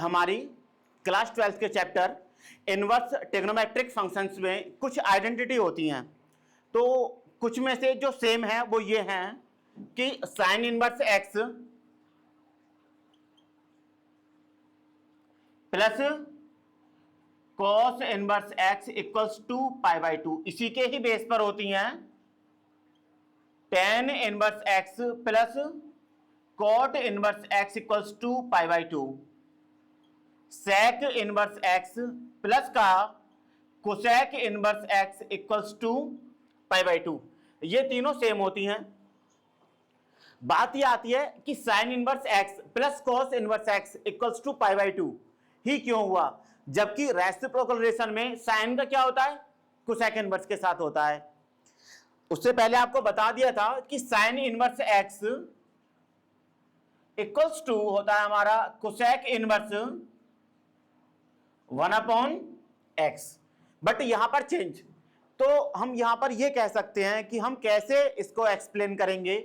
हमारी क्लास 12 के chapter inverse trigonometric functions में कुछ आइडेंटिटी होती हैं। तो कुछ में से जो सेम है वो ये हैं कि sine inverse x plus cos inverse x equals to pi by two, इसी के ही बेस पर होती हैं tan inverse x plus cot inverse x equals to pi by two, sec inverse x plus का cosec inverse x equals to pi by two. ये तीनों same होती हैं। बात ये आती है कि sine inverse x plus cos inverse x equals to pi by two ही क्यों हुआ, जबकि रेसिप्रोकल रिलेशन में साइन का क्या होता है, कोसेक इनवर्स के साथ होता है। उससे पहले आपको बता दिया था कि sine inverse x equals to होता है हमारा कोसेक इनवर्स 1/x, बट यहां पर चेंज। तो हम यहां पर यह कह सकते हैं कि हम कैसे इसको एक्सप्लेन करेंगे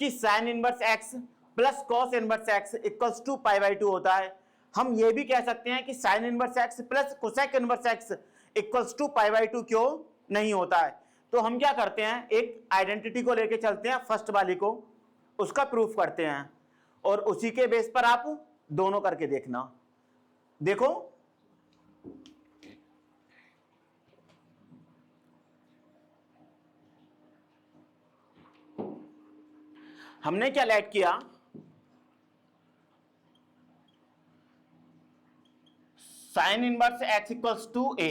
कि sine inverse x plus cos inverse x equals to pi by two होता है। हम ये भी कह सकते हैं कि sine inverse x plus cosec inverse x equals to pi by two क्यों नहीं होता है। तो हम क्या करते हैं, एक आइडेंटिटी को लेके चलते हैं, फर्स्ट वाली को, उसका प्रूफ करते हैं और उसी के बेस पर आप दोनों करके देखना। देखो हमने क्या लेट किया, sine inverse x equals to a.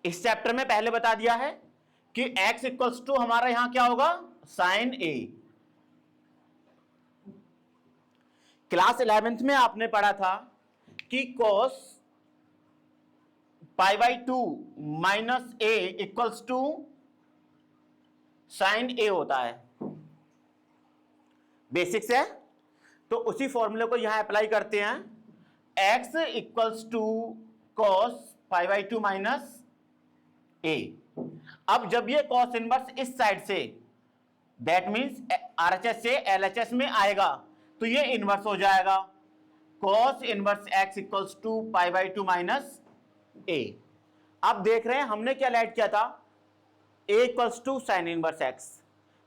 इस चैप्टर में पहले बता दिया है कि x इक्वल्स टू हमारा यहां क्या होगा, साइन ए। क्लास 11th में आपने पढ़ा था कि cos pi by two minus A equals to sine a होता है, बेसिक्स है। तो उसी फॉर्मूले को यहां अप्लाई करते हैं, x equals to cos pi by two minus a. अब जब ये cos इनवर्स इस साइड से, दैट मींस RHS से LHS में आएगा तो ये इनवर्स हो जाएगा, cos inverse x equals to pi by two minus a. अब देख रहे हैं हमने क्या लेट किया था, a equals to sine inverse x।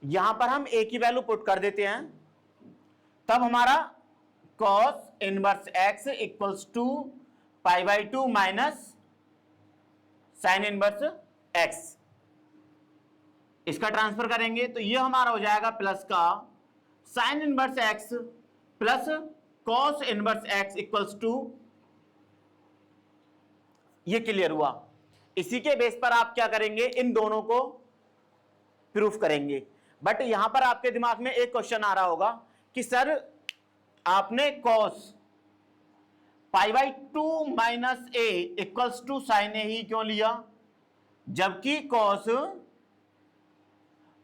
यहां पर हम a की वैल्यू पुट कर देते हैं, तब हमारा cos inverse x equals to pi by two minus sine inverse x। इसका ट्रांसफर करेंगे तो ये हमारा हो जाएगा प्लस का sine inverse x plus cos inverse x equals to, ये क्लियर हुआ। इसी के बेस पर आप क्या करेंगे, इन दोनों को प्रूफ करेंगे। बट यहां पर आपके दिमाग में एक क्वेश्चन आ रहा होगा कि सर आपने cos pi by two minus A equals to sine a ही क्यों लिया, जबकि cos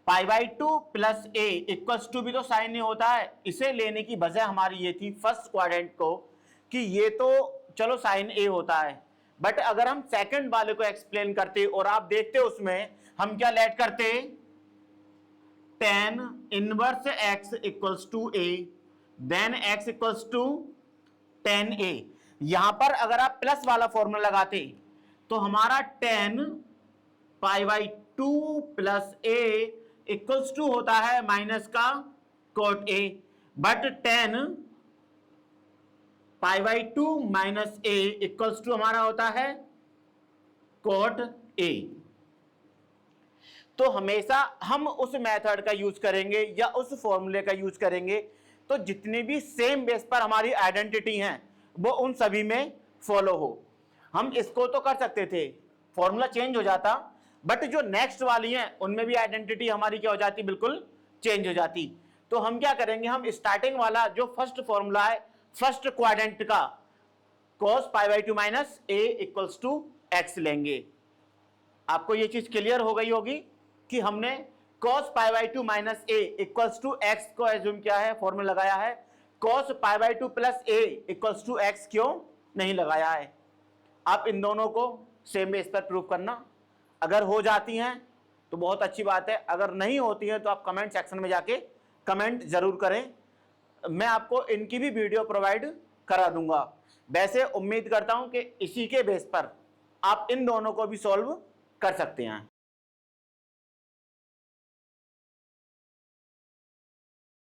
pi by two plus A equals to भी तो साइन ए होता है। इसे लेने की वजह हमारी ये थी फर्स्ट क्वाड्रेंट को कि ये तो चलो साइन ए होता है, बट अगर हम सेकंड वाले को एक्सप्लेन करते और आप देखते उसमें हम क्या लेट करते, tan inverse x equals to a then x equals to tan a. यहां पर अगर आप प्लस वाला फॉर्मूला लगाते तो हमारा tan pi by two plus A equals to होता है माइनस का cot A, but tan pi by two minus A equals to हमारा होता है कोट ए। तो हमेशा हम उस मेथड का यूज करेंगे या उस फॉर्मूले का यूज करेंगे तो जितनी भी सेम बेस पर हमारी आइडेंटिटी हैं वो उन सभी में फॉलो हो। हम इसको तो कर सकते थे, फॉर्मूला चेंज हो जाता, बट जो नेक्स्ट वाली हैं उनमें भी आइडेंटिटी हमारी क्या हो जाती, बिल्कुल चेंज हो जाती। तो हम क्या करेंगे, हम स्टार्टिंग वाला जो फर्स्ट फॉर्मूला है फर्स्ट क्वाड्रेंट का cos pi by two minus A equals to x लेंगे। आपको ये चीज क्लियर हो गई होगी कि हमने cos pi by two minus A equals to x को एज्यूम किया है, फॉर्मूला लगाया है। cos pi by two plus A equals to x क्यों नहीं लगाया है। आप इन दोनों को सेम बेस पर प्रूव करना, अगर हो जाती हैं तो बहुत अच्छी बात है, अगर नहीं होती हैं तो आप कमेंट सेक्शन में जाके कमेंट जरूर करें। मैं आपको इनकी भी वीडियो प्रोवाइड करा दूंगा। वैसे उम्मीद करता हूं कि इसी के बेस पर आप इन दोनों को भी सॉल्व कर सकते हैं।